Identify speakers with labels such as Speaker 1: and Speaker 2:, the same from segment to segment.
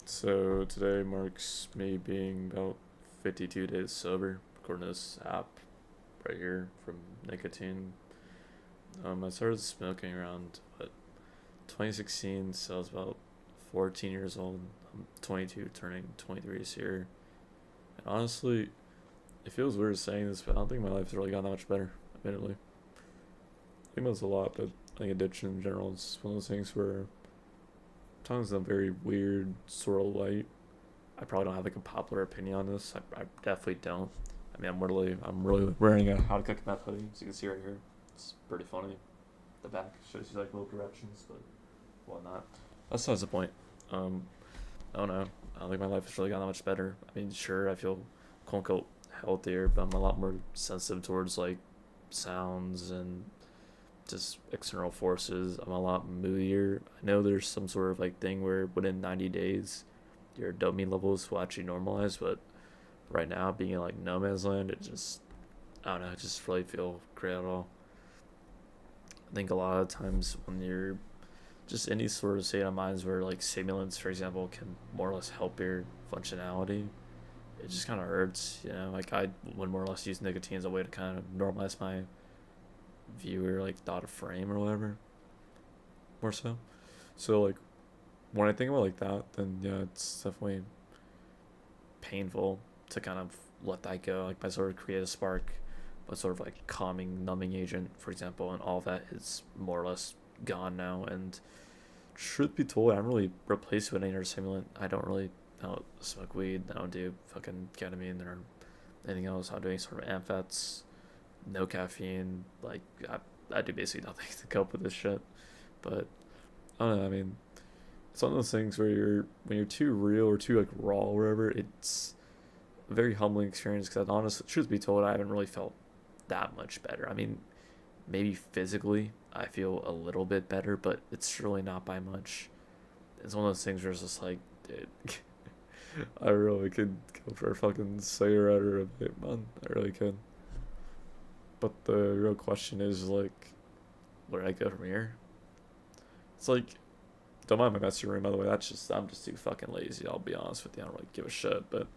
Speaker 1: So today marks me being about 52 days sober, according to this app right here from nicotine. I started smoking around 2016, so I was about 14 years old. I'm 22, turning 23 this year. And honestly, it feels weird saying this, but I don't think my life's really gotten that much better, admittedly. I think that's a lot, but I think addiction in general is one of those things where sometimes I'm very weird sort of light. I probably don't have like a popular opinion on this. I definitely don't. I mean, I'm really wearing a how to cook meth hoodie, as you can see right here. It's pretty funny. The back shows you like little directions, but whatnot. That's besides the point. Um, I don't know. I don't think my life has really gotten that much better. I mean, sure, I feel quote unquote healthier, but I'm a lot more sensitive towards like sounds and just external forces. I'm a lot moodier. I know there's some sort of like thing where within 90 days your dopamine levels will actually normalize, but right now being in like no man's land, it just I don't know, it just really feel great at all. I think a lot of times when you're just in these sort of state of minds where like stimulants, for example, can more or less help your functionality, it just kind of hurts, you know. Like I would more or less use nicotine as a way to kind of normalize my view or like thought of frame or whatever, more so. So like when I think about like that, then yeah, it's definitely painful to kind of let that go. Like my sort of creative spark, but sort of like calming, numbing agent, for example, and all that is more or less gone now. And truth be told, I don't really replace it with any other stimulant. I don't smoke weed. I don't do fucking ketamine or anything else. I don't do any sort of amphetamines, no caffeine. Like I do basically nothing to cope with this shit. But I don't know. I mean, it's one of those things where when you're too real or too like raw or whatever, it's a very humbling experience. Because honestly, truth be told, I haven't really felt that much better. I mean, maybe physically I feel a little bit better, but it's really not by much. It's one of those things where it's just like, dude, I really could go for a fucking cigarette or a vape, man. I really could. But the real question is like, where do I go from here? It's like, don't mind my messy room, by the way. That's just I'm just too fucking lazy. I'll be honest with you. I don't really give a shit. But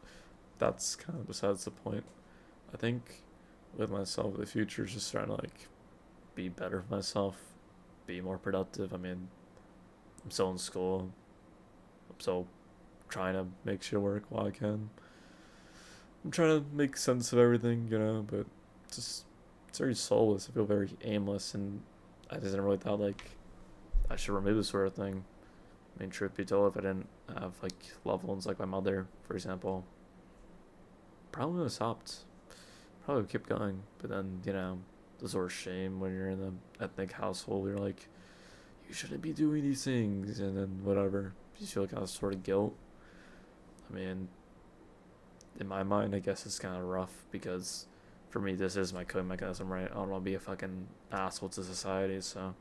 Speaker 1: that's kind of besides the point. I think with myself, the future is just trying to like be better for myself, be more productive. I mean, I'm still in school. I'm still trying to make shit work while I can. I'm trying to make sense of everything, you know, but just it's very soulless. I feel very aimless, and I just didn't really thought like I should remove this sort of thing. I mean, truth be told, if I didn't have like loved ones like my mother, for example, probably would have stopped. Probably would keep going. But then, you know, the sort of shame when you're in an ethnic household, you're like, you shouldn't be doing these things, and then whatever. You feel kind of sort of guilt. I mean, in my mind, I guess it's kind of rough because for me, this is my coping mechanism, right? I don't want to be a fucking asshole to society, so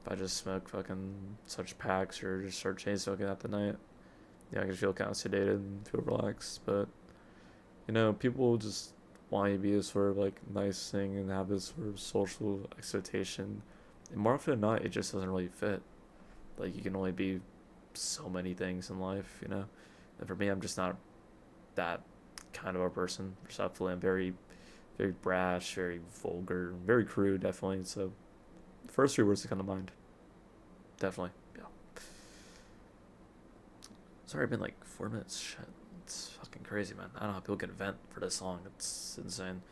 Speaker 1: if I just smoke fucking such packs or just start chain smoking at the night, yeah, I can feel kind of sedated and feel relaxed. But you know, people just want you to be this sort of like nice thing and have this sort of social expectation. And more often than not, it just doesn't really fit. Like you can only be so many things in life, you know. And for me, I'm just not that kind of a person. Respectfully, I'm very, very brash, very vulgar, very crude, definitely. So, the first three words that come to mind, definitely, yeah. It's already been like 4 minutes. Shit, it's fucking crazy, man. I don't know how people can vent for this long. It's insane.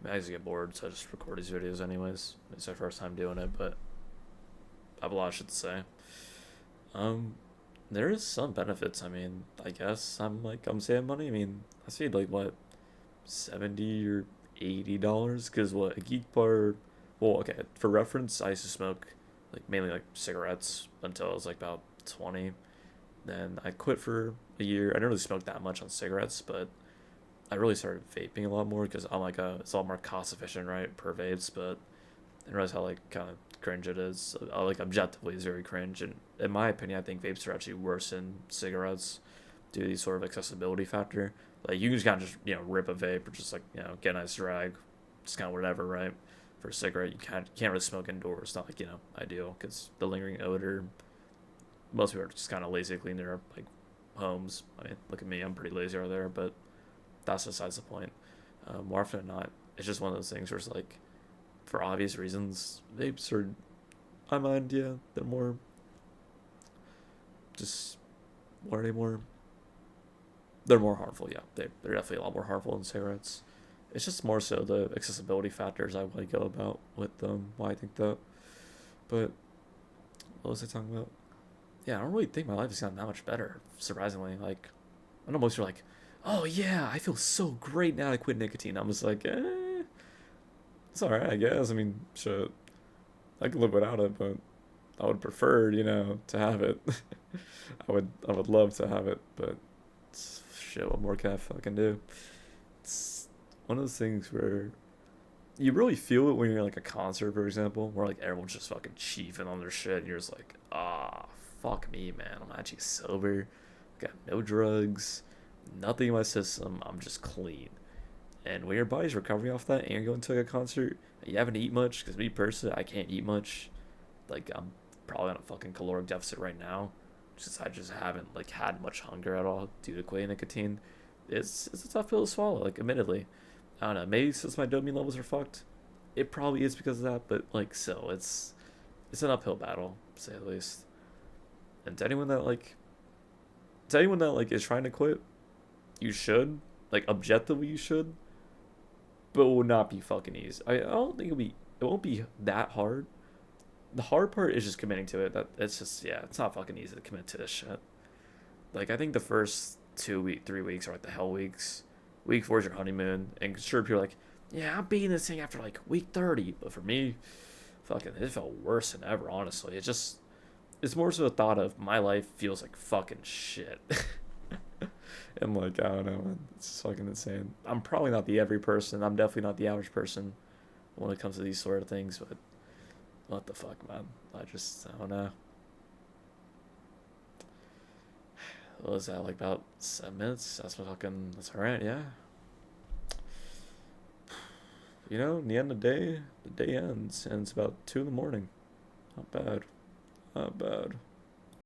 Speaker 1: I mean, I just get bored, so I just record these videos anyways. It's my first time doing it, but I have a lot of shit to say. Um, there is some benefits. I mean, I guess I'm saving money. I mean, I saved like what 70 or $80 because what a geek bar. Well, okay. For reference, I used to smoke like mainly like cigarettes until I was like about 20. Then I quit for a year. I didn't really smoke that much on cigarettes, but I really started vaping a lot more because I'm like it's a lot more cost efficient, right, per vapes. But I didn't realize how like kind of cringe it is. Like objectively, it's very cringe, and in my opinion, I think vapes are actually worse than cigarettes due to the sort of accessibility factor. Like you can just kind of just rip a vape or just like get a nice drag, just kind of whatever, right? For a cigarette, you can't really smoke indoors. It's not like ideal because the lingering odor. Most people are just kind of lazy clean their like homes. I mean, look at me, I'm pretty lazy over there, but that's besides the point. More often than not, it's just one of those things where it's like, for obvious reasons, vapes are, I mind, yeah, they're more, just, what are they more? They're more harmful, yeah. They're definitely a lot more harmful than cigarettes. It's just more so the accessibility factors I want to go about with them, why I think that. But, what was I talking about? Yeah, I don't really think my life has gotten that much better, surprisingly. Like, I know most people are like, oh yeah, I feel so great now I quit nicotine. I'm just like, it's alright, I guess. I mean, shit, I could live without it, but I would prefer, to have it. I would love to have it, but shit, what more can I fucking do? It's one of those things where you really feel it when you're like a concert, for example, where like everyone's just fucking chiefing on their shit, and you're just like, fuck me, man. I'm actually sober. Got no drugs, nothing in my system. I'm just clean. And when your body's recovering off that, and you're going to like a concert, and you haven't eaten much, because me personally, I can't eat much. Like I'm probably on a fucking caloric deficit right now, since I just haven't like had much hunger at all due to quitting nicotine. It's a tough pill to swallow. Like admittedly, I don't know. Maybe since my dopamine levels are fucked, it probably is because of that. But like, so it's an uphill battle, to say the least. And to anyone that like is trying to quit, you should, like, objectively you should, but it will not be fucking easy. I don't think it won't be that hard. The hard part is just committing to it. That it's just, yeah, it's not fucking easy to commit to this shit. Like I think the first 3 weeks are like the hell weeks. Week 4 is your honeymoon, and sure people are like, yeah, I'm beating this thing after like week 30, but for me, fucking, it felt worse than ever. Honestly, it's more so the thought of my life feels like fucking shit. And like, I don't know, man, it's fucking insane. I'm probably not the every person. I'm definitely not the average person when it comes to these sort of things. But what the fuck, man? I don't know. What was that, like about 7 minutes? That's alright, yeah. In the end of the day ends, and it's about 2 in the morning. Not bad. Not bad.